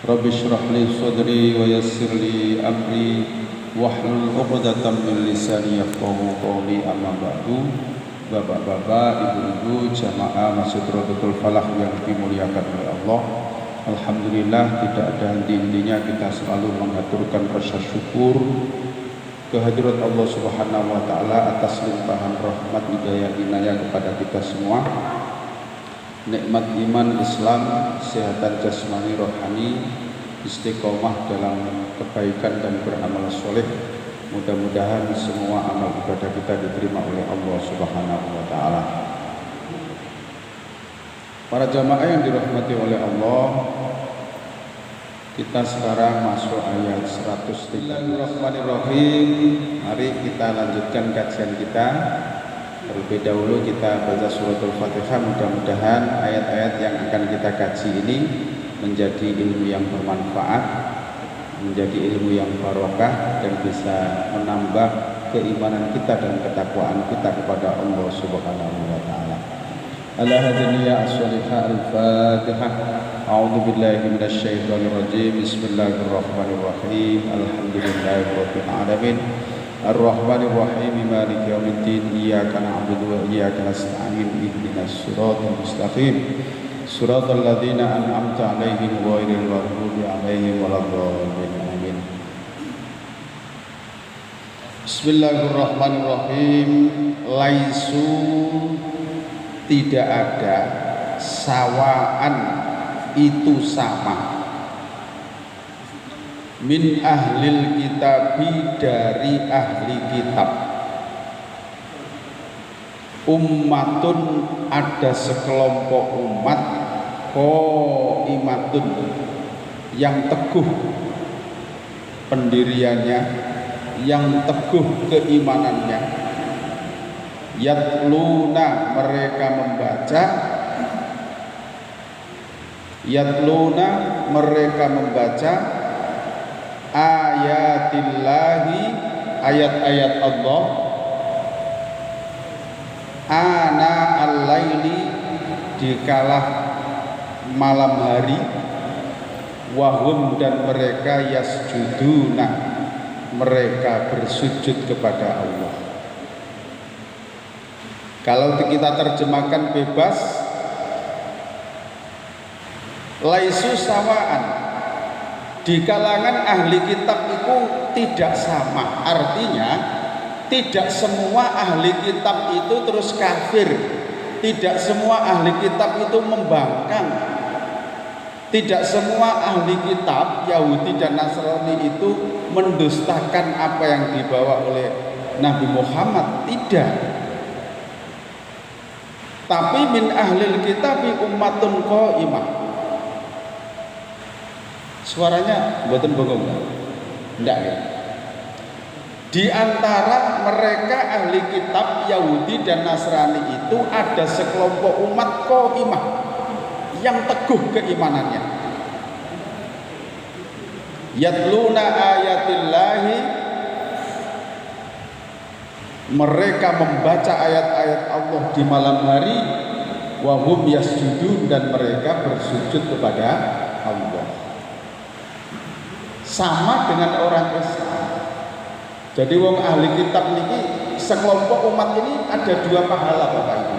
Rabbi shrah li sadri wa yassir li amri wahlul 'uqdatam min lisani yafqahu qawli. Amma ba'du. Bapak-bapak, ibu-ibu, jamaah Masjid Rodotul Falah yang dimuliakan oleh Allah, alhamdulillah tidak ada henti-hentinya kita selalu mengaturkan rasa syukur kehadirat Allah Subhanahu wa taala atas limpahan rahmat hidayah inayah kepada kita semua. Nikmat iman Islam, kesehatan jasmani rohani, istiqomah dalam kebaikan dan beramal soleh. Mudah-mudahan semua amal ibadah kita diterima oleh Allah Subhanahu wa taala. Para jamaah yang dirahmati oleh Allah, kita sekarang masuk ayat 103. Bismillahirrahmanirrahim. Mari kita lanjutkan kajian kita. Terlebih dahulu kita baca suratul Fatihah. Mudah-mudahan ayat-ayat yang akan kita kaji ini menjadi ilmu yang bermanfaat, menjadi ilmu yang barokah, dan bisa menambah keimanan kita dan ketakwaan kita kepada Allah Subhanahu wa taala. Al-Hadaniyah as-Salihah al-Fatihah. A'udzu billahi minasyaitonir rajim. Bismillahirrahmanirrahim. Alhamdulillahirabbil alamin. Ar-Rahmanir Rahim. Maliki yaumiddin. Iyyaka na'budu wa iyyaka nasta'in. Ihdinas siratal mustaqim. Siratal ladzina an'amta 'alaihim ghairil maghdubi 'alaihim waladdallin. Amin. Bismillahirrahmanirrahim. Laisu, tidak ada, sawaan itu sama, min ahlil kitabi, dari ahli kitab. Ummatun, ada sekelompok umat, qaimatun, yang teguh pendiriannya, yang teguh keimanannya. Yatluna, mereka membaca, yatluna, mereka membaca ayatillahi, ayat-ayat Allah, ana al-laili, dikala malam hari, wahum, dan mereka yasjuduna, mereka bersujud kepada Allah. Kalau kita terjemahkan bebas, laisu sawaan, di kalangan ahli kitab itu tidak sama. Artinya tidak semua ahli kitab itu terus kafir, tidak semua ahli kitab itu membangkang, tidak semua ahli kitab Yahudi dan Nasrani itu mendustakan apa yang dibawa oleh Nabi Muhammad. Tidak. Tapi min ahlil kitabi ummatun qaimah. Suaranya mboten bengong, enggak ya? Di antara mereka ahli kitab Yahudi dan Nasrani itu ada sekelompok umat qaimah yang teguh keimanannya. Yatluna ayatillahi, mereka membaca ayat-ayat Allah di malam hari, wahum yasjudun, dan mereka bersujud kepada Allah. Sama dengan orang Islam. Jadi wong ahli kitab niki, sekelompok umat ini ada dua pahala, Bapak Ibu.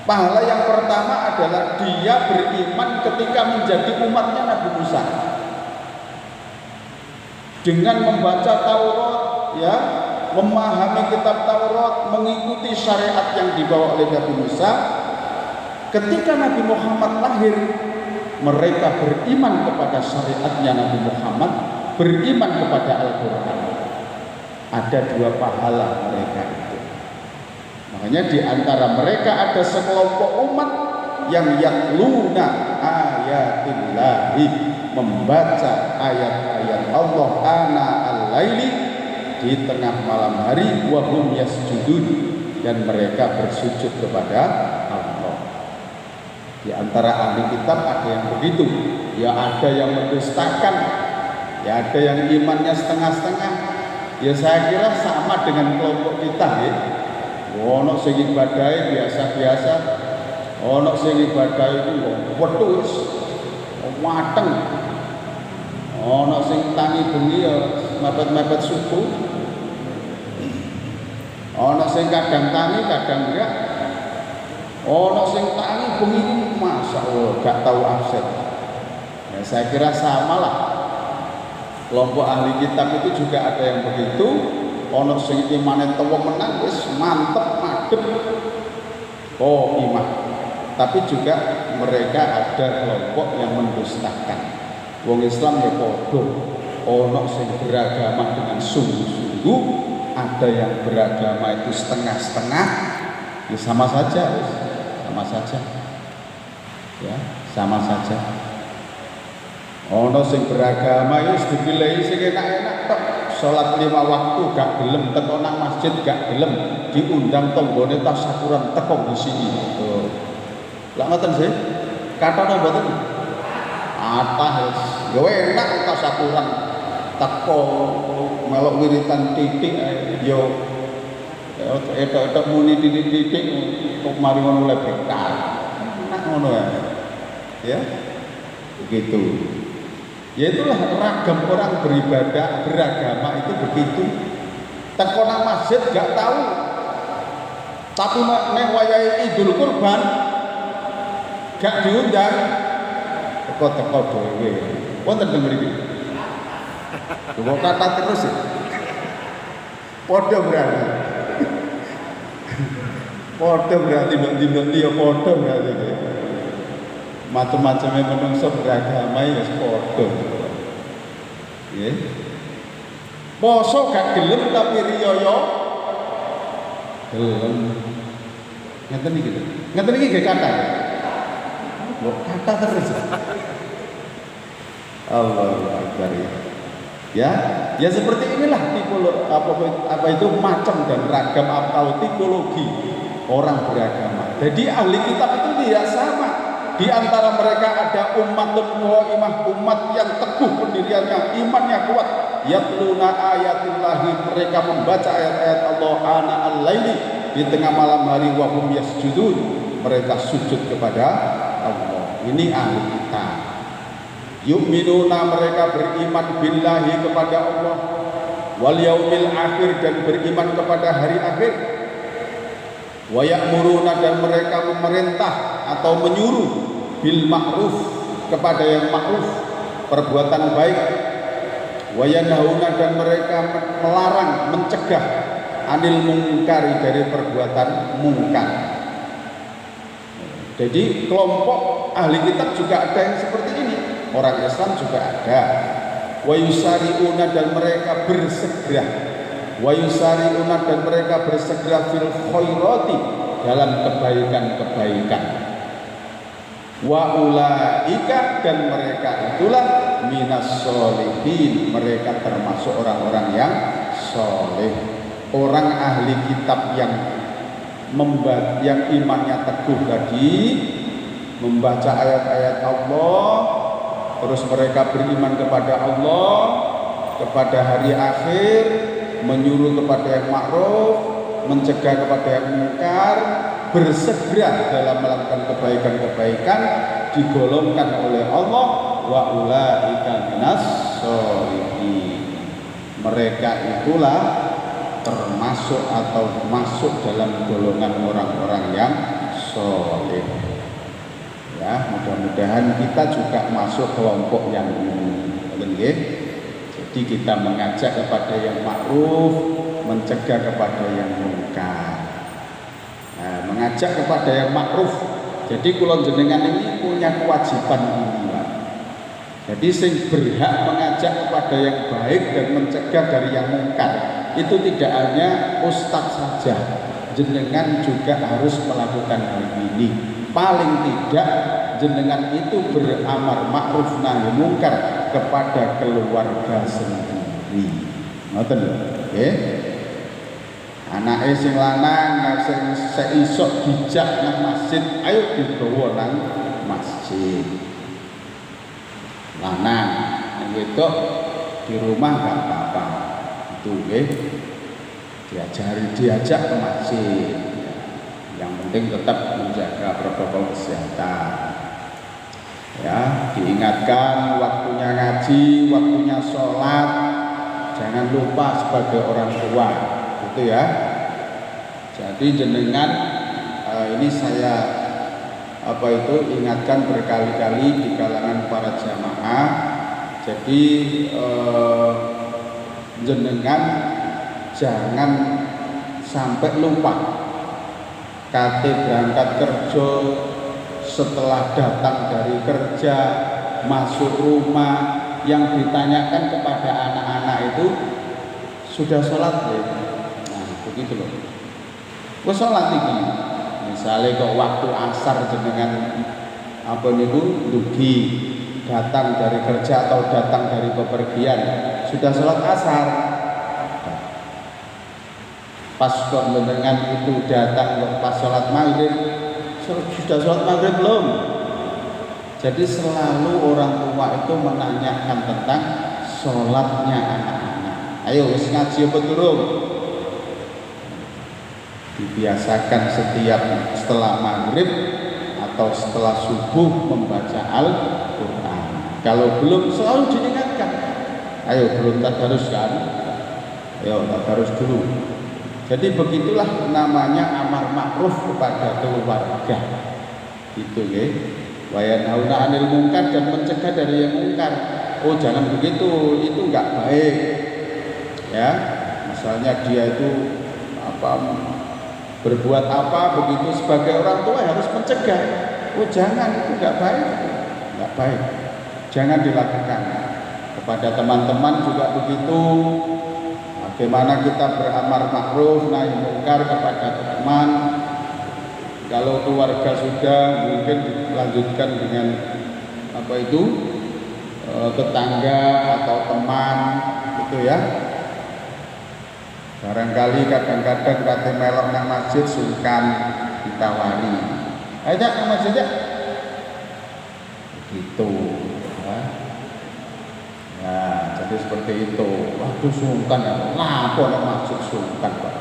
Pahala yang pertama adalah dia beriman ketika menjadi umatnya Nabi Musa, dengan membaca Taurat, ya, memahami kitab Taurat, mengikuti syariat yang dibawa oleh Nabi Musa. Ketika Nabi Muhammad lahir, mereka beriman kepada syariatnya Nabi Muhammad, beriman kepada Al-Quran. Ada dua pahala mereka itu. Makanya di antara mereka ada sekelompok umat yang yatluna ayatillahi, membaca ayat-ayat Allah ana al-laili, di tengah malam hari, wahum yasjudun, dan mereka bersujud kepada Allah. Di antara ahli kitab ada yang begitu, ya ada yang mendustakan, ya ada yang imannya setengah-setengah, Ya saya kira sama dengan kelompok kita ya. Ono sing ibadah biasa-biasa, ono sing ibadah itu wedhus, mateng. Ono sing tangi bengi ya mepet-mepet suku. Ono sing kadang tangi, kadang enggak. Ono sing tangi bengi masa gak tahu absen. Ya saya kira sama lah. Kelompok ahli kitab itu juga ada yang begitu. Ono sing imane tuwa menang wis mantep madhep. Oh, imah. Tapi juga mereka ada kelompok yang mendustakan. Wong Islam ya padha. Ono sing beragama dengan sungguh-sungguh, ada yang beragama itu setengah-setengah. Ya sama saja, sama saja. Ya, sama saja. Ono sing beragama ya dipilih sing enak-enak tok. Salat 5 waktu gak gelem, teko nang masjid gak gelem, diundang tanggane tasyakuran teko disini. Lah ngoten sih. Katane mboten. Atah yo enak tasyakuran teko melok wiritan titik yo etok muni titik kok mari ngono le bekal. Enak ngono ya. Begitu. Ya itulah ragam orang beribadah, beragama itu begitu. Teko nang masjid gak tahu. Tapi nek wayahe Idul Kurban gak diundang. Teko-teko dhewe. Wonten teng mriki. Kok kata terus ya. Padha berarti. Padha berarti ndok-ndok ya padha berarti. Macam-macamnya menungso beragama ya padha. Nggih. Poso gak gelem tapi riyaya gelem. Ngeten iki lho. Ngeten iki nggih kata. Lho kata terus. Allahu Akbar. Ya seperti inilah tipologi apa itu macam dan ragam atau tipologi orang beragama. Jadi ahli kitab itu tidak sama. Di antara mereka ada umatun qaimah, umat yang teguh pendiriannya, imannya kuat. Yatluna ayatillahi, mereka membaca ayat-ayat Allah ana al-laili, di tengah malam hari wa hum yasjudun, mereka sujud kepada Allah. Ini ahli kitab. Yu'minuna, mereka beriman billahi kepada Allah, wal yaumil akhir, dan beriman kepada hari akhir. Wa ya'muruna, dan mereka memerintah atau menyuruh bil ma'ruf, kepada yang ma'ruf, perbuatan baik. Wa yanhauna, dan mereka melarang, mencegah anil mungkari, dari perbuatan mungkar. Jadi kelompok ahli kitab juga ada yang seperti ini. Orang Islam juga ada. Wa yusari'una, dan mereka bersegera. Wa yusari'una, dan mereka bersegera fil khairati, dalam kebaikan-kebaikan. Wa ulaika, dan mereka itulah minas sholihin, mereka termasuk orang-orang yang soleh. Orang ahli kitab yang imannya teguh tadi, membaca ayat-ayat Allah, terus mereka beriman kepada Allah, kepada hari akhir, menyuruh kepada yang ma'ruf, mencegah kepada yang mungkar, bersegera dalam melakukan kebaikan-kebaikan, digolongkan oleh Allah wa ulaika minas sholihin. Mereka itulah termasuk atau masuk dalam golongan orang-orang yang soleh. Ya, mudah-mudahan kita juga masuk kelompok yang ini. Jadi kita mengajak kepada yang ma'ruf, mencegah kepada yang mungkar. Nah, mengajak kepada yang ma'ruf. Jadi kula jenengan ini punya kewajiban ini, Pak. Jadi sing berhak mengajak kepada yang baik dan mencegah dari yang mungkar itu tidak hanya ustadz saja. Jenengan juga harus melakukan hal ini. Paling tidak jenengan itu beramar ma'ruf nahi mungkar kepada keluarga sendiri. Ngoten lho, nggih. Anake sing lanang sing seisok dijak nang masjid, ayo digawa nang masjid. Lanang, yang wedok di rumah gak apa-apa. itu diajak ke masjid. Yang penting tetap menjaga protokol kesehatan. Ya, diingatkan waktunya ngaji, waktunya sholat, jangan lupa sebagai orang tua, gitu ya. Jadi jenengan ini saya ingatkan berkali-kali di kalangan para jamaah. Jadi jenengan jangan sampai lupa kate berangkat kerja, setelah datang dari kerja masuk rumah, yang ditanyakan kepada anak-anak itu sudah sholat ya? Nah begitu loh. Wes sholat iki. Misalnya kok waktu asar jenengan dugi datang dari kerja atau datang dari bepergian, sudah sholat asar. Pas kok jenengan itu datang pas sholat maghrib, sudah sholat maghrib belum? Jadi selalu orang tua itu menanyakan tentang sholatnya anak-anak. Ayo wis ngaji apa durung? Dibiasakan setiap setelah maghrib atau setelah subuh membaca Al-Quran. Kalau belum selalu diingatkan. Ayo belum tadarus kan? Ayo tadarus dulu. Jadi begitulah namanya amar ma'ruf kepada keluarga. Gitu ya. Wa yanhauna 'anil munkar, dan mencegah dari yang mungkar. Oh jangan begitu, itu enggak baik. Ya, misalnya dia itu berbuat apa begitu, sebagai orang tua harus mencegah. Oh jangan, itu enggak baik. Enggak baik. Jangan dilakukan. Kepada teman-teman juga begitu. Bagaimana kita beramar ma'ruf nahi mungkar kepada teman. Kalau keluarga sudah, mungkin dilanjutkan dengan tetangga atau teman, gitu ya. Barangkali kadang-kadang kate melok nang masjid sungkan ditawari. Ayo nang masjid ya. Gitu. Ya, jadi seperti itu. Waktu sungkan ya, lapo nang masjid sungkan Pak.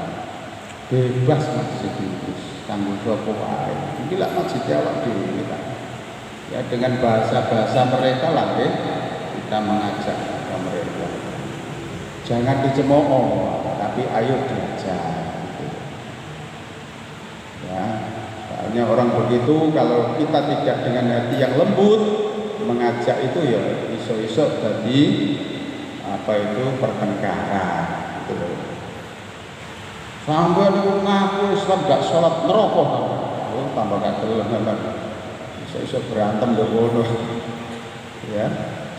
Bebas masjid itu. Tanggung jawab wae. Iki lak masjid awak dhewe kita. Ya dengan bahasa-bahasa mereka lah kita mengajak mereka. Jangan dicemooh, tapi ayo diajak. Ya, soalnya orang begitu kalau kita tidak dengan hati yang lembut mengajak itu ya iso-iso jadi pertengkaran gitu loh. Sampai niku ngaku Islam gak sholat neraka kan. Tambah kadel kan. Iso-iso berantem yo ngono. Ya,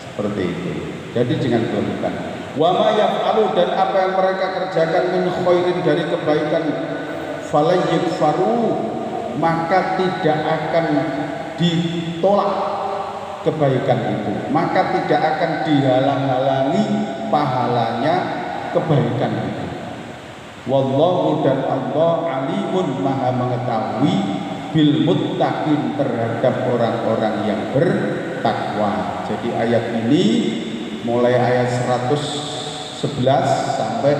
seperti itu. Jadi jangan dilakukan. Wa ma yaf'alu, dan apa yang mereka kerjakan min khairin dari kebaikan, falayyifaru, maka tidak akan ditolak kebaikan itu, maka tidak akan dihalang-halangi pahalanya kebaikan itu. Wallahu, dan Allah alimun, maha mengetahui, bil muttaqin, terhadap orang-orang yang bertakwa. Jadi ayat ini mulai ayat 111 sampai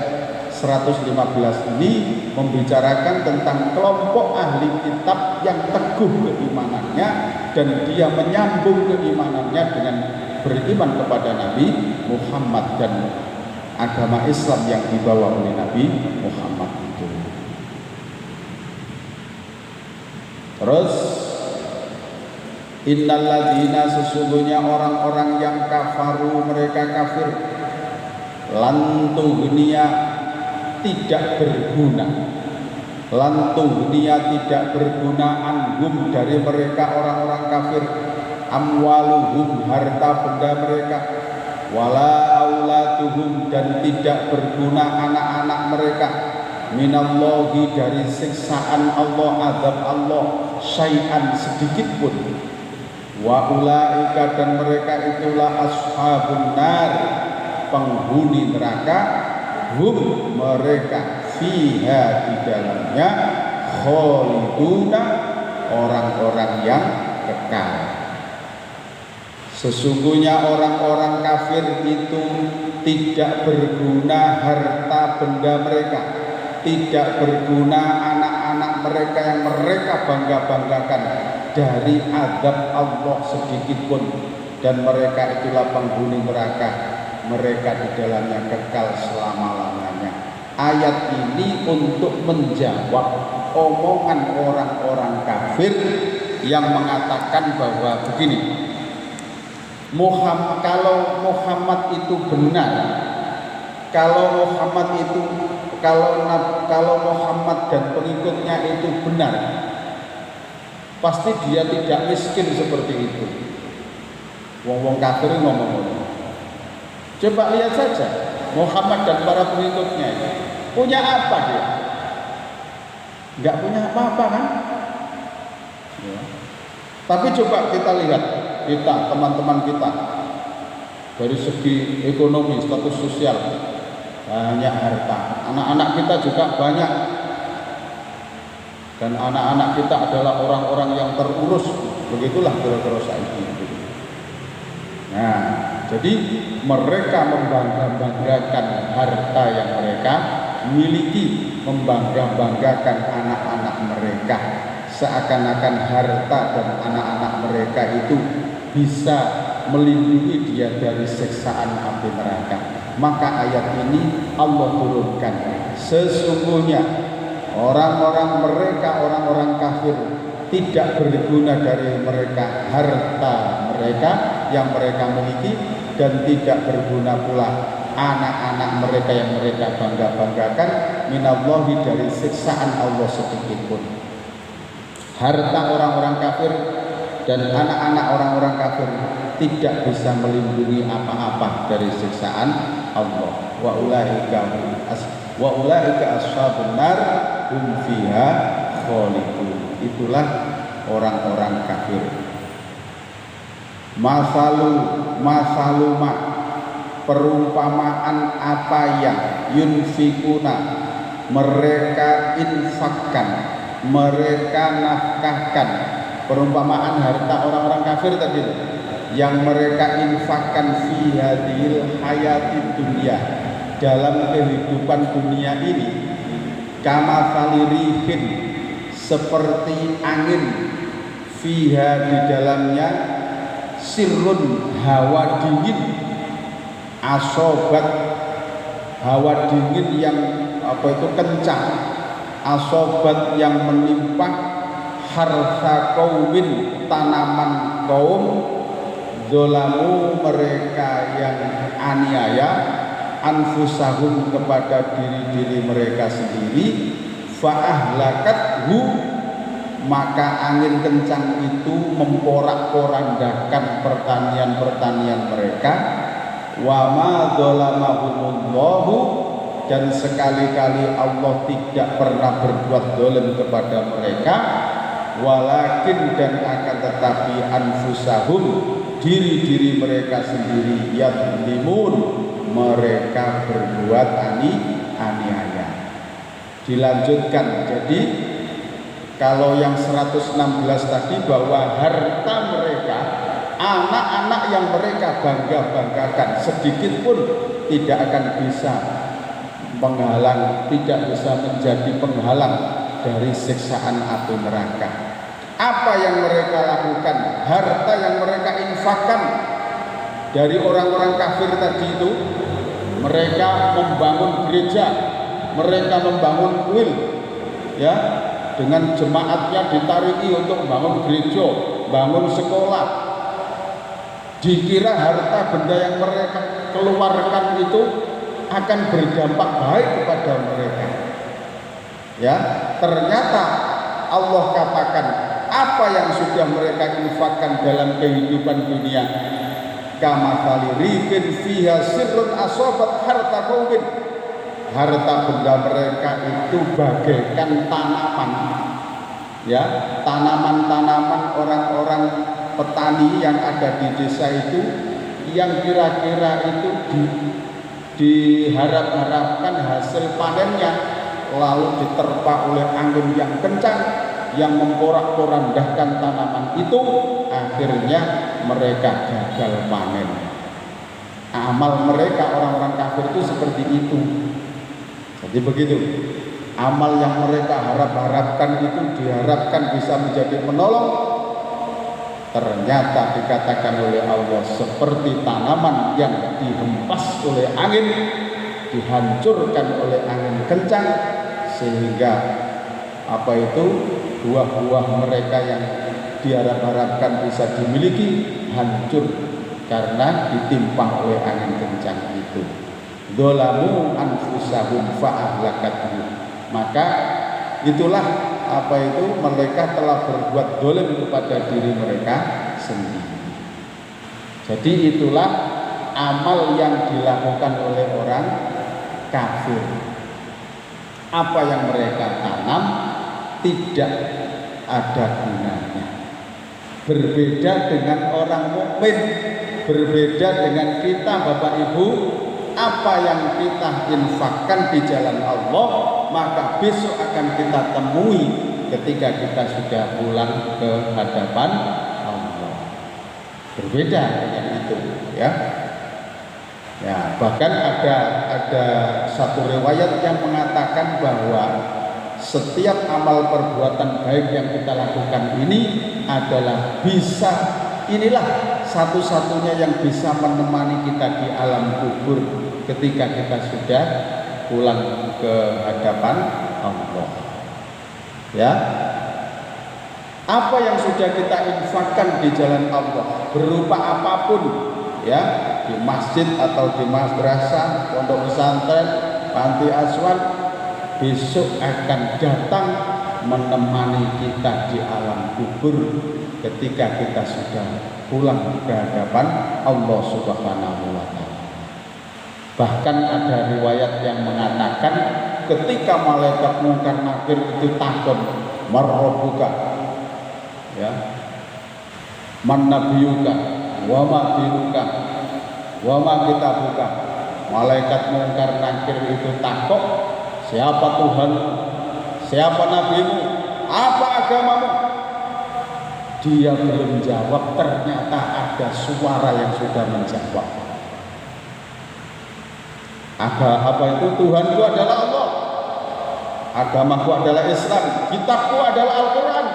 115 ini membicarakan tentang kelompok ahli kitab yang teguh keimanannya, dan dia menyambung keimanannya dengan beriman kepada Nabi Muhammad dan agama Islam yang dibawa oleh Nabi Muhammad itu. Terus innal ladzina, sesungguhnya orang-orang yang kafaru, mereka kafir, lan tughniya, tidak berguna, lan tughniya, tidak berguna, anhum, dari mereka orang-orang kafir, amwaluhum, harta benda mereka, wala auladuhum, dan tidak berguna anak-anak mereka, minallahi, dari siksaan Allah, azab Allah, syai'an, sedikit pun. Wa ulaika, dan mereka itulah ashabun nar, penghuni neraka, hum, mereka, fiha, di dalamnya, khaliduna, orang-orang yang kekal. Sesungguhnya orang-orang kafir itu tidak berguna harta benda mereka, tidak berguna anak-anak mereka yang mereka bangga-banggakan dari azab Allah sedikit pun, dan mereka itulah penghuni neraka, mereka di dalamnya kekal selama-lamanya. Ayat ini untuk menjawab omongan orang-orang kafir yang mengatakan bahwa begini, kalau Muhammad itu benar, kalau Muhammad dan pengikutnya itu benar, pasti dia tidak miskin seperti itu. Wong-wong kafir ngomong. Coba lihat saja Muhammad dan para pengikutnya itu punya apa dia? Enggak punya apa-apa kan? Ya. Tapi coba kita lihat, kita, teman-teman kita, dari segi ekonomi, status sosial, banyak harta. Anak-anak kita juga banyak, dan anak-anak kita adalah orang-orang yang terurus. Begitulah kira-kira saiki. Nah, jadi mereka membangga-banggakan harta yang mereka miliki, membangga-banggakan anak-anak mereka, seakan-akan harta dan anak-anak mereka itu bisa melindungi dia dari siksaan api neraka. Maka ayat ini Allah turunkan, sesungguhnya orang-orang mereka, orang-orang kafir, tidak berguna dari mereka harta mereka yang mereka miliki, dan tidak berguna pula anak-anak mereka yang mereka bangga-banggakan minallahi dari siksaan Allah sedikit pun. Harta orang-orang kafir dan anak-anak orang-orang kafir tidak bisa melindungi apa-apa dari siksaan Allah. Wa ulaika ashabun nar hum fiha khalidun. Itulah orang-orang kafir. Masaluma perumpamaan apa yang yunfikuna mereka infakkan, mereka nafkahkan. Perumpamaan harta orang-orang kafir tadi yang mereka infakkan fi hadhil hayatid dunya, dalam kehidupan dunia ini, kama salirihin, seperti angin, fiha di dalamnya, sirrun hawa dingin, asobat hawa dingin yang kencang, asobat yang menimpa harsa kaumin tanaman kaum, zolamu mereka yang aniaya, anfusahum kepada diri-diri mereka sendiri, fa'ahlakathu maka angin kencang itu memporak-porandakan pertanian-pertanian mereka, wa ma dzalamahumullahu, dan sekali-kali Allah tidak pernah berbuat zalim kepada mereka, walakin dan akan tetapi anfusahum diri-diri mereka sendiri, yadzlimun mereka berbuat aniaya. Dilanjutkan, jadi kalau yang 116 tadi bahwa harta mereka, anak-anak yang mereka bangga-banggakan sedikit pun tidak akan bisa menghalang, tidak bisa menjadi penghalang dari siksaan api neraka. Apa yang mereka lakukan, harta yang mereka infakkan dari orang-orang kafir tadi itu, mereka membangun gereja, mereka membangun kuil, ya, dengan jemaatnya ditariki untuk bangun gereja, bangun sekolah. Dikira harta benda yang mereka keluarkan itu akan berdampak baik kepada mereka. Ya, ternyata Allah katakan apa yang sudah mereka infakkan dalam kehidupan dunia, kamathali rihin fiha sirrun asobat harta qaumin, harta benda mereka itu bagaikan tanaman, ya, tanaman-tanaman orang-orang petani yang ada di desa itu, yang kira-kira itu diharap-harapkan hasil panennya lalu diterpa oleh angin yang kencang yang memporak-porandahkan tanaman itu, akhirnya mereka gagal panen. Amal mereka orang-orang kafir itu seperti itu. Jadi begitu. Amal yang mereka harapkan itu diharapkan bisa menjadi penolong, ternyata dikatakan oleh Allah seperti tanaman yang dihempas oleh angin, dihancurkan oleh angin kencang, sehingga apa itu buah-buah mereka yang diharapkan bisa dimiliki hancur karena ditimpa oleh angin kencang itu. Dzalamu anfusahum fa'ahlakatuhum. Maka itulah apa itu mereka telah berbuat dolim kepada diri mereka sendiri. Jadi itulah amal yang dilakukan oleh orang kafir. Apa yang mereka tanam tidak ada gunanya. Berbeda dengan orang mukmin, berbeda dengan kita Bapak Ibu. Apa yang kita infakkan di jalan Allah, maka besok akan kita temui ketika kita sudah pulang ke hadapan Allah. Berbeda dengan itu, ya. Ya, bahkan ada satu riwayat yang mengatakan bahwa setiap amal perbuatan baik yang kita lakukan ini adalah inilah satu-satunya yang bisa menemani kita di alam kubur ketika kita sudah pulang ke hadapan Allah. Ya, apa yang sudah kita infakkan di jalan Allah berupa apapun, ya, di masjid atau di madrasah, pondok pesantren, panti asuhan, besok akan datang menemani kita di alam kubur ketika kita sudah pulang ke hadapan Allah Subhanahu wa Ta'ala. Bahkan ada riwayat yang mengatakan ketika malaikat Munkar Nakir itu takut, marrobuka, ya, man nabiyuka, wa ma dinuka, wa ma kitabuka. Malaikat Munkar Nakir itu takut, siapa Tuhan, siapa nabimu, apa agamamu? Dia belum jawab, ternyata ada suara yang sudah menjawab. Apa itu? Tuhanku adalah Allah, agamaku adalah Islam, kitabku adalah Al-Quran.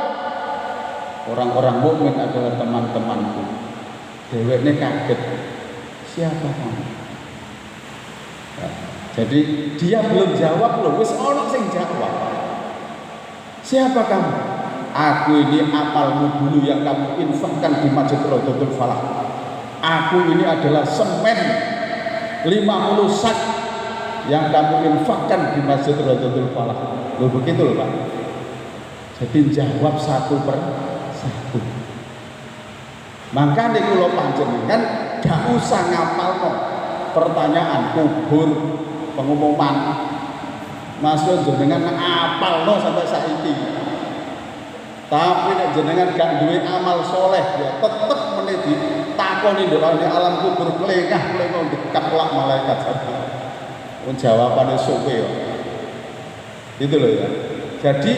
Orang-orang mukmin adalah teman-temanku. Deweknya kaget, siapa kamu? Ya, jadi dia belum jawab loh, wis ono sing jawab. Siapa kamu? Aku ini amalmu dulu yang kamu infakkan di Masjid Raudhatul Falah. Aku ini adalah semen 50 sak yang kamu infakkan di Masjid Raudhatul Falah. Loh begitu loh Pak. Jadi jawab satu per satu. Maka nek kula panjenengan gak usah ngapalno pertanyaan kubur, pengumuman. Masuk jenengan apalno sampai saiki. Tapi nek jenengan gak duwe amal soleh ya tetep meniti takoni ndekane alam kubur klengah-klengah dikaplak malaikat. Jawabannya suwe ya. Itu loh ya. Jadi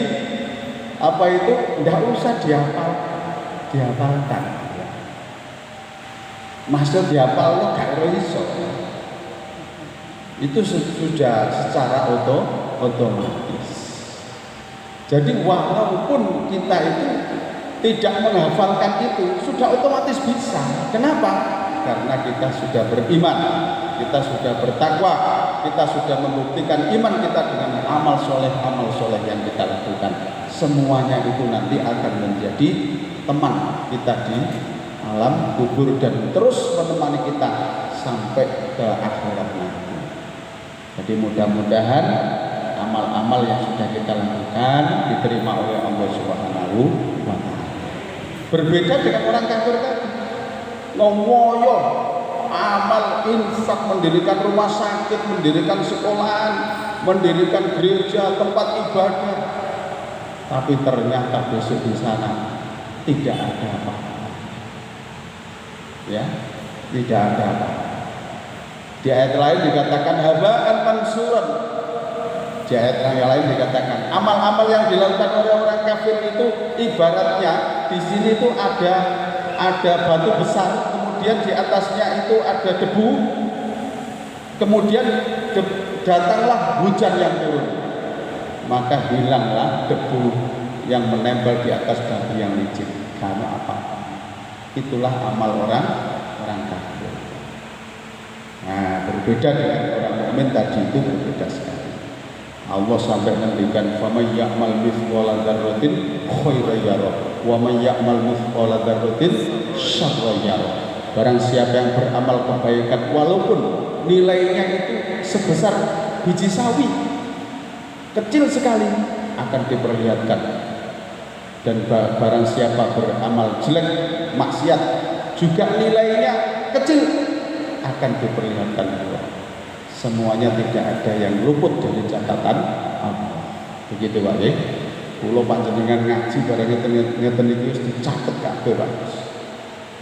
apa itu ndak usah dihafalkan. Maksud dihafal gak iso. Itu sudah secara otomatis. Jadi walaupun kita itu tidak menghafalkan itu, sudah otomatis bisa. Kenapa? Karena kita sudah beriman, kita sudah bertakwa, kita sudah membuktikan iman kita dengan amal soleh yang kita lakukan. Semuanya itu nanti akan menjadi teman kita di alam kubur dan terus menemani kita sampai ke akhirat nanti. Jadi mudah-mudahan amal-amal yang sudah kita lakukan diterima oleh Allah Subhanahu wa Ta'ala. Berbeda dengan orang kafir tadi, ngomoyo amal infak, mendirikan rumah sakit, mendirikan sekolahan, mendirikan gereja, tempat ibadah, tapi ternyata besok di sana tidak ada apa-apa. Ya, tidak ada apa-apa. Di ayat lain dikatakan haba'an mansuran. Di ayat yang lain dikatakan amal-amal yang dilakukan oleh orang kafir itu ibaratnya di sini itu ada batu besar, kemudian di atasnya itu ada debu, Kemudian datanglah hujan yang turun, maka hilanglah debu yang menempel di atas dagu yang licin. Karena apa? Itulah amal orang kafir. Nah, berbeda dengan orang mukmin tadi itu berbeda sekali. Allah sampai menghentikan faman ya'mal mithqala dzarratin khairan yarah wa man ya'mal mithqala dzarratin syarran yarah. Barang siapa yang beramal kebaikan walaupun nilainya itu sebesar biji sawi, kecil sekali, akan diperlihatkan. Dan barang siapa beramal jelek, maksiat, juga nilainya kecil, akan diperlihatkan pula. Semuanya tidak ada yang luput dari catatan Allah. Begitu Pak ya. Kula panjenengan ngaji barang ngeten iki wis dicatet kabeh Pak.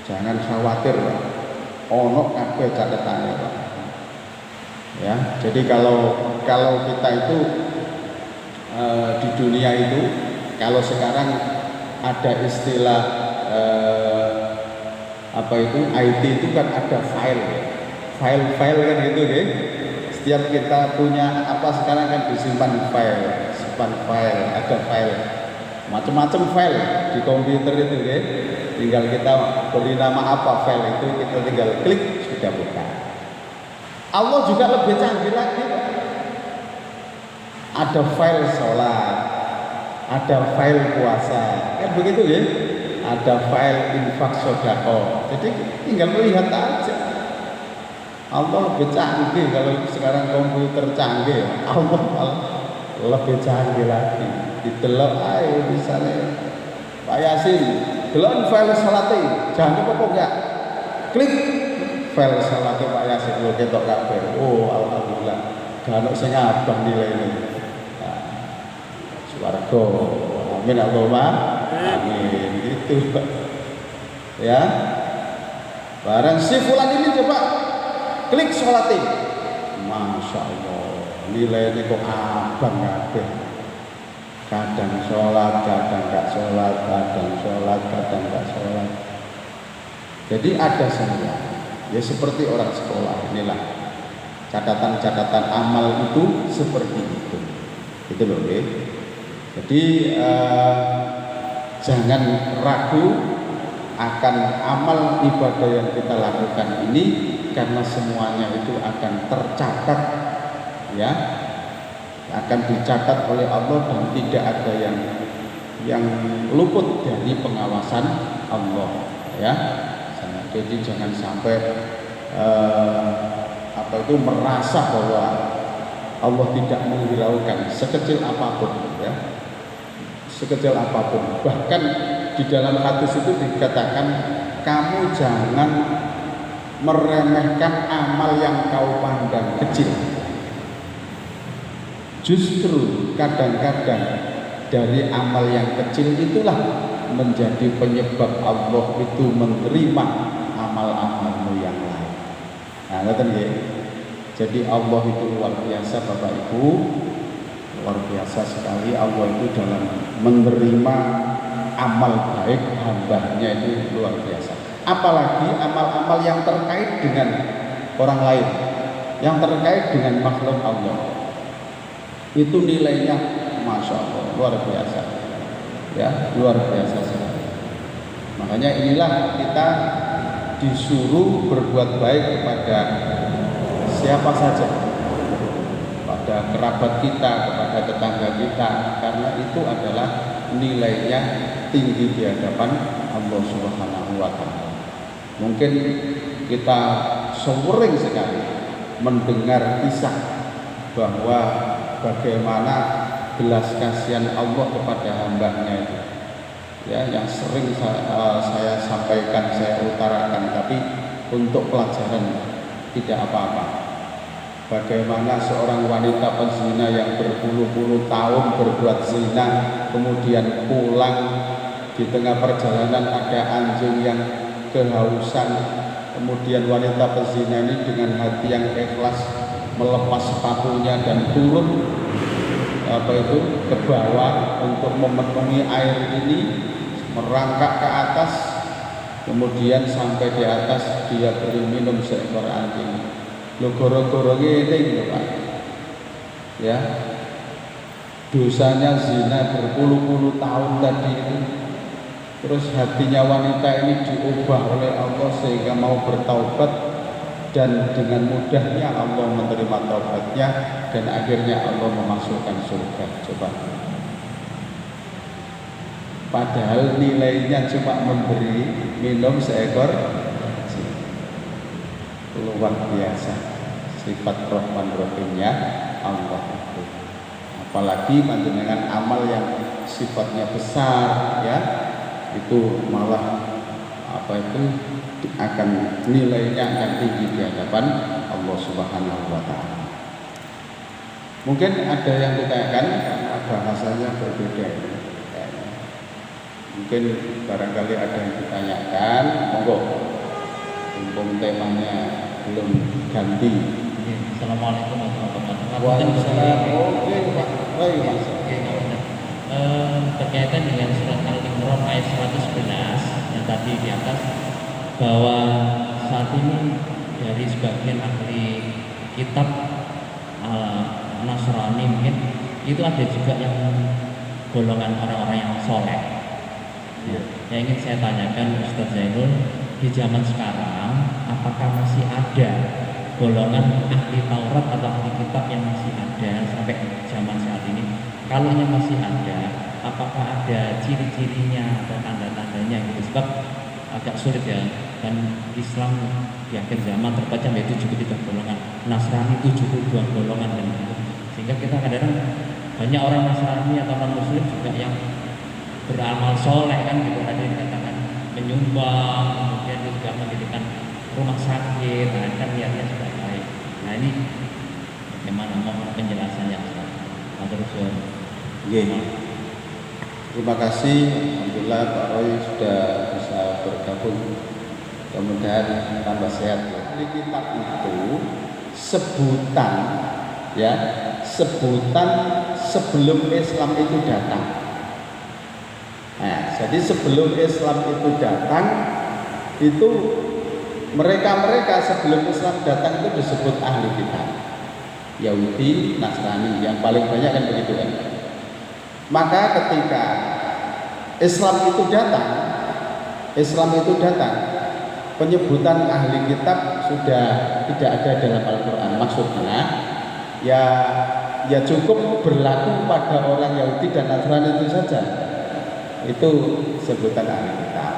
Jangan khawatir Pak. Ono kabeh catetane Pak. Ya, jadi kalau kita itu di dunia itu, kalau sekarang ada istilah apa itu IT itu kan ada file kan gitu ya. Setiap kita punya apa sekarang kan disimpan file, ada file, macam-macam file di komputer itu ya. Tinggal kita beri nama apa file itu, kita tinggal klik sudah buka. Allah juga lebih canggih lagi. Ada file sholat, ada file puasa, kan begitu ya. Ada file infak sedekah. Jadi tinggal melihat aja. Allah lebih canggih. Kalau sekarang komputer canggih, Allah lebih canggih lagi. Didelok ayo misalnya Pak Yasin, delok file sholatnya, jangan apa enggak. Klik file sholatnya Pak Yasin, lo ketok kabeh. Oh alhamdulillah, gak sing abang nilai ini. Nah, swarga. Amin Allahumma amin. Gitu ya. Barang si fulan ini coba klik sholatin, masya Allah nilainya kok abang kabeh. Kadang sholat, kadang gak sholat, kadang sholat, kadang gak sholat. Jadi ada semua. Ya seperti orang sekolah inilah. Catatan-catatan amal itu seperti itu. Itu loh ya. Jadi jangan ragu akan amal ibadah yang kita lakukan ini, karena semuanya itu akan tercatat, ya, akan dicatat oleh Allah dan tidak ada yang luput dari pengawasan Allah, ya. Jadi jangan sampai merasa bahwa Allah tidak menghiraukan sekecil apapun, ya. Sekecil apapun. Bahkan di dalam hadis itu dikatakan, kamu jangan meremehkan amal yang kau pandang kecil. Justru kadang-kadang dari amal yang kecil itulah menjadi penyebab Allah itu menerima amal-amalmu yang lain. Nah, ngerti nggih? Jadi Allah itu luar biasa Bapak Ibu. Luar biasa sekali Allah itu dalam menerima amal baik hambanya, itu luar biasa. Apalagi amal-amal yang terkait dengan orang lain, yang terkait dengan makhluk Allah, itu nilainya masya Allah luar biasa, ya, luar biasa sekali. Makanya inilah kita disuruh berbuat baik kepada siapa saja, pada kerabat kita, kepada tetangga kita, karena itu adalah nilainya tinggi di hadapan Allah Subhanahu wa Ta'ala. Mungkin kita sering sekali mendengar kisah bahwa bagaimana belas kasihan Allah kepada hambanya itu, ya, yang sering saya sampaikan, saya utarakan, tapi untuk pelajaran tidak apa-apa. Bagaimana seorang wanita pezina yang berpuluh-puluh tahun berbuat zina, kemudian pulang, di tengah perjalanan ada anjing yang kehausan, kemudian wanita pezina ini dengan hati yang ikhlas melepas sepatunya dan turun ke bawah untuk memenuhi air ini, merangkak ke atas, kemudian sampai di atas dia beri minum seekor anjing. Lho gara-gara ngene lho Pak. Ya. Dosanya zina berpuluh-puluh tahun tadi itu. Terus hatinya wanita ini diubah oleh Allah sehingga mau bertaubat, dan dengan mudahnya Allah menerima taubatnya dan akhirnya Allah memasukkan surga. Coba. Padahal nilainya cuma memberi minum seekor anjing. Luar biasa sifat Rahman Rahimnya Allah itu. Apalagi panjenengan amal yang sifatnya besar, ya, itu malah akan nilainya akan tinggi di hadapan Allah Subhanahu wa taala. Mungkin ada yang ditanyakan karena bahasanya berbeda. Mungkin barangkali ada yang ditanyakan, monggo. Mumpung temanya belum ganti. Assalamualaikum warahmatullahi wabarakatuh. Waalaikumsalam. Oke, Pak. Baik, Mas. Berkaitan dengan surat Al-Imran ayat 111 yang tadi di atas, bahwa saat ini dari sebagian ahli kitab Nasrani mungkin itu ada juga yang golongan orang-orang yang soleh. Ya, yang ingin saya tanyakan Ustaz Zainul, di zaman sekarang apakah masih ada golongan ahli Taurat atau ahli kitab yang masih ada sampai zaman saat ini? Kalau yang masih ada, apakah ada ciri-cirinya atau tanda-tandanya gitu? Sebab agak sulit ya, kan Islam di akhir zaman terpecah menjadi 73 golongan, Nasrani 72 golongan dan gitu. Sehingga kita kadang-kadang banyak orang Nasrani atau non Muslim juga yang beramal soleh kan gitu, ada yang dikatakan menyumbang, kemudian juga mendirikan rumah sakit, nah kan niatnya sudah baik. Nah ini bagaimana mohon penjelasannya Ustaz? Terus terima kasih. Alhamdulillah Pak Roy sudah bisa bergabung. Mudah-mudahan tambah sehat. Ahli kitab itu sebutan, ya, sebutan sebelum Islam itu datang. Nah, jadi sebelum Islam itu datang, itu mereka sebelum Islam datang itu disebut ahli kitab. Yahudi, Nasrani, yang paling banyak kan begitu kan. Maka ketika Islam itu datang, penyebutan ahli kitab sudah tidak ada dalam Al-Quran. Maksudnya ya cukup berlaku pada orang Yahudi dan Nasrani itu saja. Itu sebutan ahli kitab.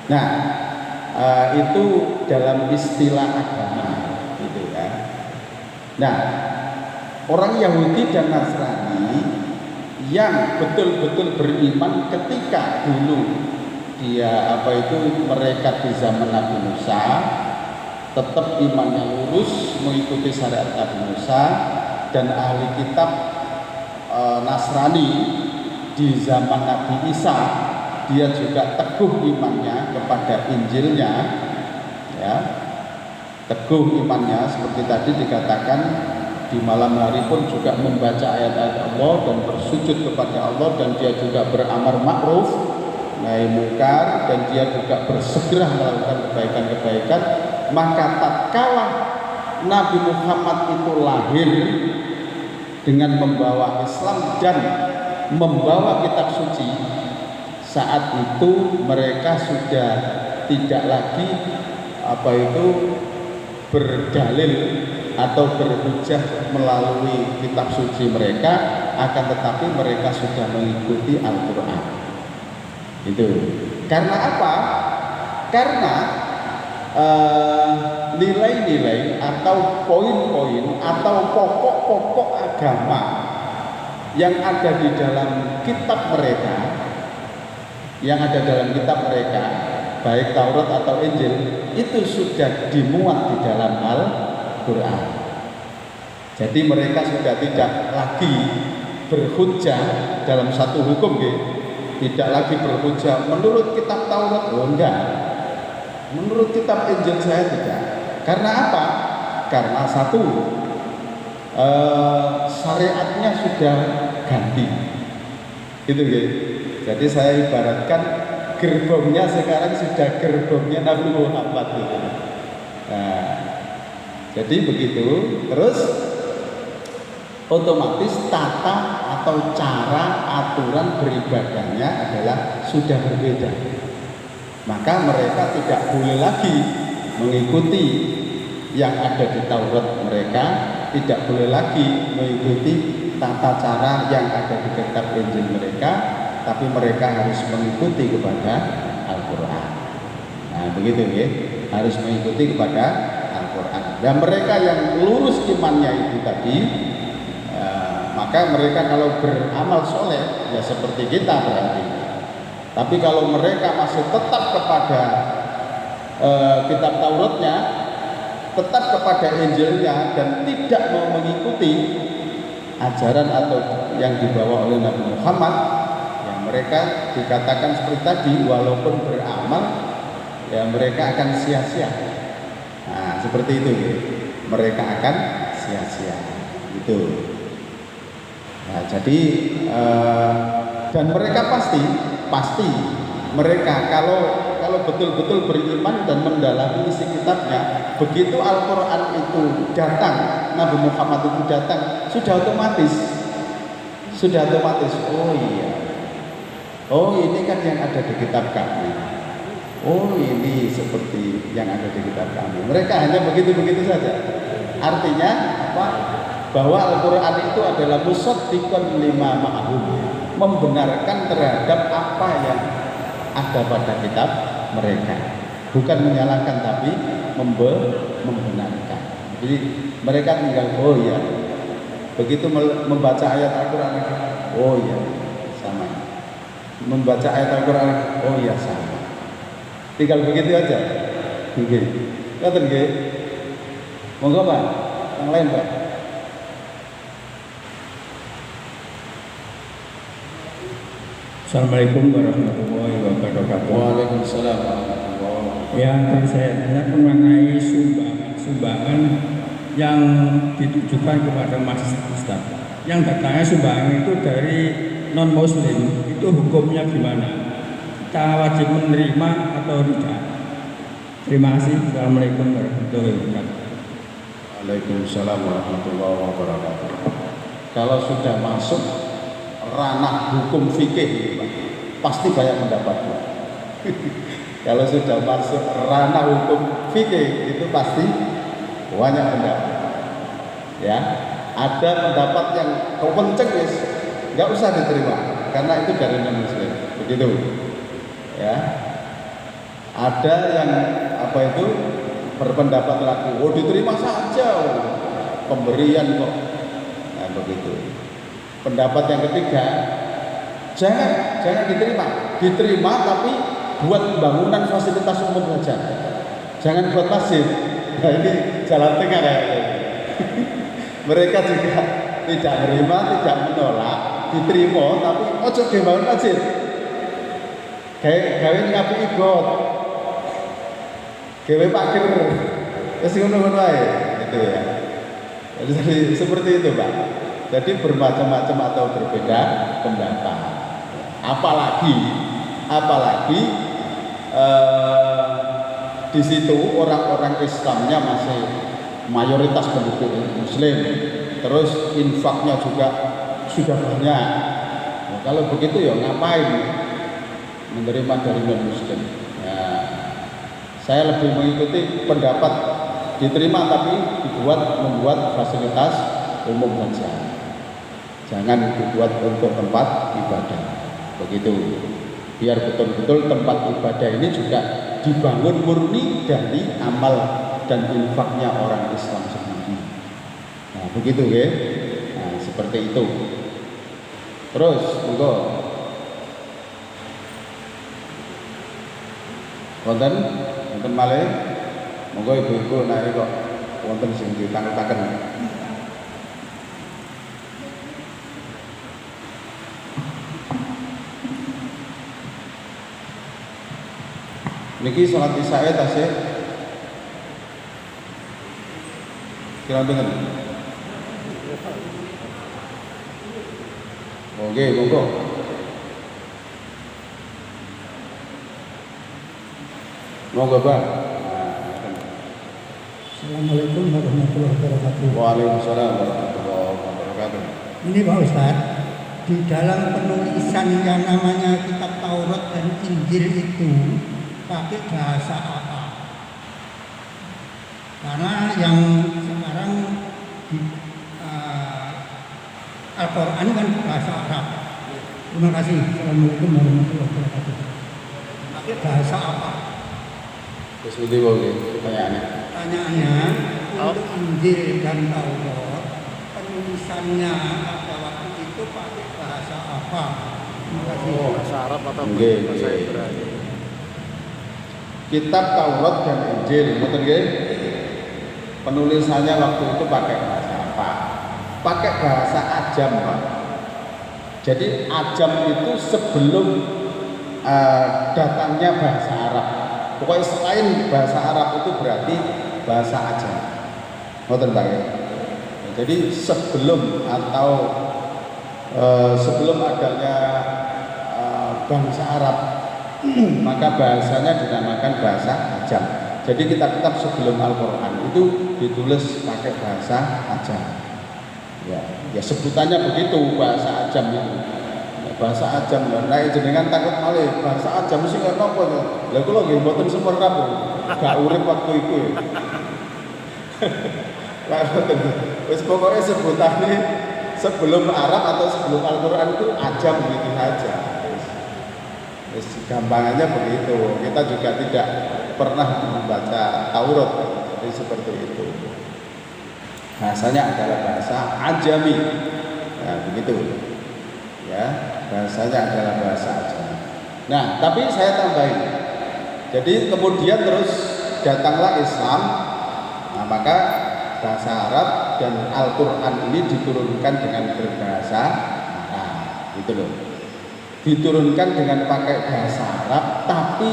Nah, itu dalam istilah agama gitu ya. Nah, orang Yahudi dan Nasrani yang betul-betul beriman ketika dulu mereka di zaman Nabi Musa tetap imannya lurus mengikuti syariat Nabi Musa, dan ahli kitab Nasrani di zaman Nabi Isa dia juga teguh imannya kepada Injilnya, ya, teguh imannya seperti tadi dikatakan di malam hari pun juga membaca ayat-ayat Allah dan bersujud kepada Allah, dan dia juga beramar ma'ruf nahi mungkar, dan dia juga bersegera melakukan kebaikan-kebaikan. Maka tatkala Nabi Muhammad itu lahir dengan membawa Islam dan membawa kitab suci, saat itu mereka sudah tidak lagi berdalil atau berhujjah melalui kitab suci mereka, akan tetapi mereka sudah mengikuti Al-Quran. Itu karena apa? Karena nilai-nilai atau poin-poin atau pokok-pokok agama yang ada di dalam kitab mereka, baik Taurat atau Injil, itu sudah dimuat di dalam Al-Quran. Jadi mereka sudah tidak lagi berhujjah dalam satu hukum, tidak lagi berhujjah menurut kitab Taurat, enggak, menurut kitab Injil saya tidak. Karena apa? Karena satu, syariatnya sudah ganti, gitu. Jadi saya ibaratkan gerbongnya sekarang sudah gerbongnya Nabi Muhammad gitu. Nah, Jadi begitu, terus otomatis tata atau cara aturan beribadahnya adalah sudah berbeda. Maka mereka tidak boleh lagi mengikuti yang ada di Taurat mereka, tidak boleh lagi mengikuti tata cara yang ada di kitab Injil mereka, tapi mereka harus mengikuti kepada Al-Quran. Nah begitu ya, harus mengikuti kepada Al-Quran. Dan mereka yang lurus imannya itu tadi, maka mereka kalau beramal soleh ya seperti kita berarti. Tapi kalau mereka masih tetap kepada kitab Tauratnya, tetap kepada Injilnya, dan tidak mau mengikuti ajaran atau yang dibawa oleh Nabi Muhammad, yang mereka dikatakan seperti tadi, walaupun beramal ya mereka akan sia-sia. Nah seperti itu ya. Mereka akan sia-sia itu. Nah jadi dan mereka pasti mereka kalau betul-betul beriman dan mendalami isi kitabnya, begitu Al-Quran itu datang, Nabi Muhammad itu datang, sudah otomatis oh iya, oh ini kan yang ada di kitab kami, oh ini seperti yang ada di kitab kami. Mereka hanya begitu-begitu saja. Artinya apa? Bahwa Al-Quran itu adalah musaddiqan lima ma'hum, membenarkan terhadap apa yang ada pada kitab mereka, bukan menyalahkan tapi membenarkan. Jadi mereka tinggal oh ya, begitu membaca ayat Al-Quran, oh ya sama, membaca ayat Al-Quran, oh ya sama, tinggal begitu aja. Ngerti nggih? Monggo Pak, yang lain Pak. Assalamualaikum warahmatullahi wabarakatuh. Waalaikumsalam warahmatullahi wabarakatuh. Yang akan saya tanya mengenai sumbangan yang ditujukan kepada masjid Ustaz. Yang datangnya sumbangan itu dari non muslim, itu hukumnya gimana? Kita wajib menerima atau tidak? Terima kasih. Assalamualaikum warahmatullahi wabarakatuh. Waalaikumsalam warahmatullahi wabarakatuh. Kalau sudah masuk ranah hukum fikih, pasti banyak pendapatnya. Kalau sudah masuk ranah hukum fikih, itu pasti banyak pendapat. Ya, ada pendapat yang kenceng nggak usah diterima karena itu dari non muslim, begitu. Ya, ada yang apa itu berpendapat lagi, oh diterima saja, pemberian kok. Nah begitu. Pendapat yang ketiga, jangan diterima tapi buat bangunan fasilitas umum saja, jangan buat masjid. Nah ini jalan tengah ya. Mereka juga tidak menerima, tidak menolak, diterima tapi ojo bangun masjid. Gawe ngapi ikut, gawe pakir, terus ngono-ngono ae, gitu ya. Jadi seperti itu Pak. Jadi bermacam-macam atau berbeda pendapat. Apalagi di situ orang-orang Islamnya masih mayoritas penduduk Muslim. Terus infaknya juga sudah banyak. Nah, kalau begitu ya ngapain menerima dari non-Muslim? Ya, saya lebih mengikuti pendapat diterima tapi membuat fasilitas umum saja. Jangan dibuat untuk tempat ibadah. Begitu. Biar betul-betul tempat ibadah ini juga dibangun murni dari amal dan infaknya orang Islam sendiri. Nah, begitu ya. Nah, seperti itu. Terus, monggo. Wonten malih. Monggo ibu-ibu naik kok wonten sing ditangketaken. Niki sholat isya tasih kira dengan oke monggo Pak. Assalamualaikum warahmatullahi wabarakatuh. Waalaikumsalam warahmatullahi wabarakatuh. Ini Pak Ustadz, di dalam penulisan yang namanya kitab Taurat dan Injil itu pakai bahasa apa? Karena yang sekarang di Al-Quran kan bahasa Arab. Terima kasih. Assalamualaikum warahmatullahi wabarakatuh. Pakai bahasa apa? Terus itu pertanyaannya. Pertanyaannya, untuk Injil dan Taurat, penulisannya pada waktu itu pakai bahasa apa? Terima kasih. Bahasa Arab atau Nggih, bahasa nggih. Ibrani? Kitab Taurat dan Injil, betul nggih? Penulisannya waktu itu pakai bahasa apa? Pakai bahasa Ajam, Pak. Jadi Ajam itu sebelum datangnya bahasa Arab. Pokoknya selain bahasa Arab itu berarti bahasa Ajam. Ngoten Pak ya. Jadi sebelum atau sebelum adanya bangsa Arab, maka bahasanya dinamakan bahasa Ajam. Jadi kitab-kitab sebelum Al-Quran itu ditulis pakai bahasa Ajam. Ya sebutannya begitu, bahasa Ajam itu. Bahasa Ajam lho, nek jenengan takut malih bahasa Ajam sing ngono apa to? Lha kula nggih mboten sumerap lho. Gak urip waktu iku. Lah mboten. Wis pokoke sebutane sebelum Arab atau sebelum Al-Qur'an itu Ajam gitu saja. Wis gampangannya begitu. Kita juga tidak pernah membaca Taurat. Jadi seperti itu. Bahasanya adalah bahasa Ajami. Ya, begitu. Ya, bahasanya adalah bahasa Ajami. Nah, tapi saya tambahin. Jadi kemudian terus datanglah Islam. Nah, maka bahasa Arab dan Al-Qur'an ini diturunkan dengan berbahasa Arab. Gitu loh. Diturunkan dengan pakai bahasa Arab tapi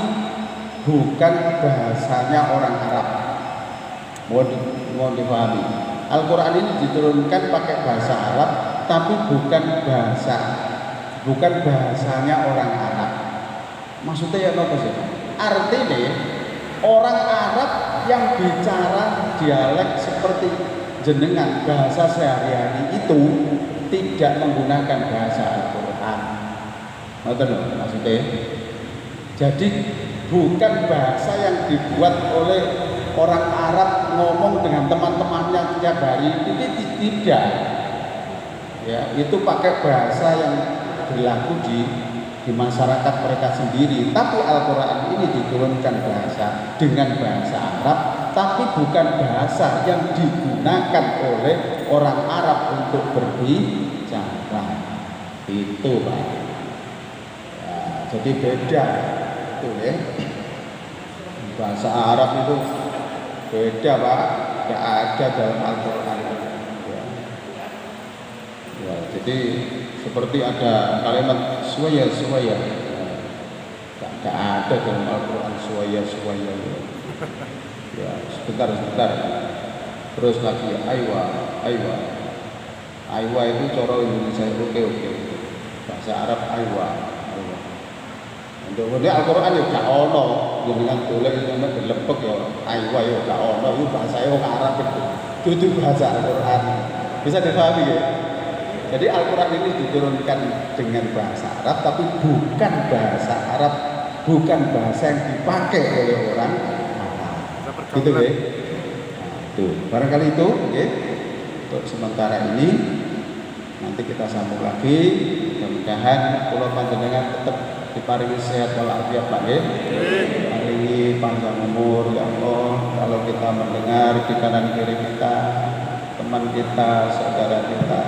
bukan bahasanya orang Arab. Mohon dipahami. Al-Qur'an ini diturunkan pakai bahasa Arab tapi bukan bahasanya orang Arab. Maksudnya ya apa sih? Artinya orang Arab yang bicara dialek seperti jenengan bahasa sehari-hari itu tidak menggunakan bahasa Al-Qur'an. Ngoten lho maksudnya. Jadi bukan bahasa yang dibuat oleh orang Arab ngomong dengan teman-temannya tiap hari, ini tidak. Ya, itu pakai bahasa yang berlaku di masyarakat mereka sendiri. Tapi Al-Qur'an ini diturunkan dengan bahasa Arab, tapi bukan bahasa yang digunakan oleh orang Arab untuk berbicara. Itu Pak. Ya, jadi beda itu ya. Bahasa Arab itu beda Pak, tidak ada dalam Al-Qur'an. Ya, jadi seperti ada kalimat suwaya, tidak ada dalam Al-Quran suwaya. Ya, sebentar. Terus lagi aywa itu cara Indonesia oke. Bahasa Arab aywa. Untuk Al-Quran ya gak ono, dengan golek itu dilepek ya aywa ya gak ono, itu bahasa orang Arab itu bahasa Al-Quran. Bisa dipahami ya? Jadi Al-Quran ini diturunkan dengan bahasa Arab, tapi bukan bahasa Arab, bukan bahasa yang dipakai oleh orang Arab. Gitu ya? Tuh, barangkali itu, ya. Untuk sementara ini, nanti kita sambung lagi. Mudah-mudahan kula panjenengan tetap diparingi sehat walafiat Pak ya. Paringi panjang umur ya Allah. Kalau kita mendengar di kanan kiri kita, teman kita, saudara kita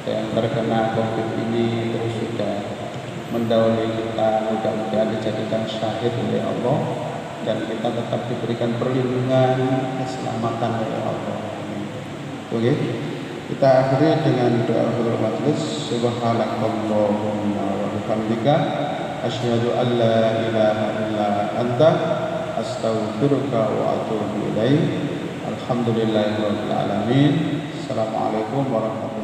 yang terkena COVID ini terus sudah mendahului kita, mudah-mudahan dijadikan syahid oleh Allah dan kita tetap diberikan perlindungan, keselamatan oleh Allah. Oke, kita akhiri dengan doa akhir majlis. Subhanakallahumma wa bihamdika asyhadu an la ilaha illa anta astaghfiruka wa atubu ilaik. Alhamdulillahirabbil alamin. Assalamualaikum warahmatullahi wabarakatuh.